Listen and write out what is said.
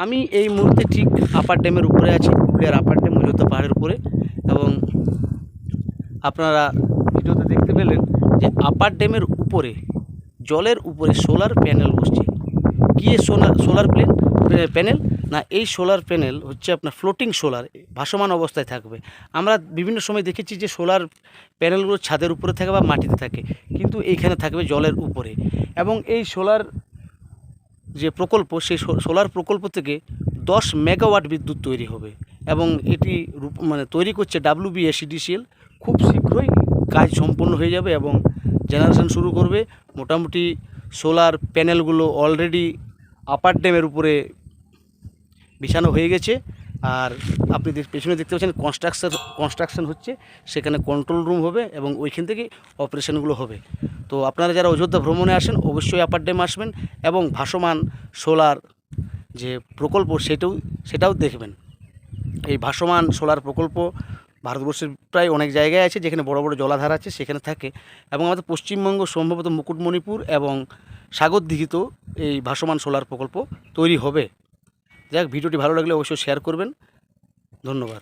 আমি এই মুহূর্তে ঠিক আপার ড্যামের উপরে আছি, পুরুলিয়ার আপার ড্যাম অযোধ্যা পাহাড়ের উপরে। এবং আপনারা ভিডিওতে দেখতে পেলেন যে আপার ড্যামের উপরে, জলের উপরে সোলার প্যানেল বসছে। কী সোলার প্যানেল না, এই সোলার প্যানেল হচ্ছে আপনার ফ্লোটিং সোলার, ভাসমান অবস্থায় থাকবে। আমরা বিভিন্ন সময় দেখেছি যে সোলার প্যানেলগুলো ছাদের উপরে থাকে বা মাটিতে থাকে, কিন্তু এইখানে থাকবে জলের উপরে। এবং এই সোলার যে প্রকল্প, সেই সোলার প্রকল্প থেকে 10 মেগাওয়াট বিদ্যুৎ তৈরি হবে। এবং এটি তৈরি করছে WBSEDCL। খুব শীঘ্রই কাজ সম্পন্ন হয়ে যাবে এবং জেনারেশন শুরু করবে। মোটামুটি সোলার প্যানেলগুলো অলরেডি আপার ড্যামের উপরে বিছানো হয়ে গেছে। আর আপনি পেছনে দেখতে পাচ্ছেন কনস্ট্রাকশন হচ্ছে, সেখানে কন্ট্রোল রুম হবে এবং ওইখান থেকেই অপারেশনগুলো হবে। তো আপনারা যারা অযোধ্যা ভ্রমণে আসেন অবশ্যই আপার ড্যাম আসবেন এবং ভাসমান সোলার যে প্রকল্প সেটাও দেখবেন। এই ভাসমান সোলার প্রকল্প ভারতবর্ষের প্রায় অনেক জায়গায় আছে, যেখানে বড় বড় জলাধার আছে সেখানে থাকে। এবং আমাদের পশ্চিমবঙ্গ সম্ভবত মুকুটমণিপুর এবং সাগরদিঘিতেও এই ভাসমান সোলার প্রকল্প তৈরি হবে। যাক, ভিডিওটি ভালো লাগলে অবশ্যই শেয়ার করবেন। ধন্যবাদ।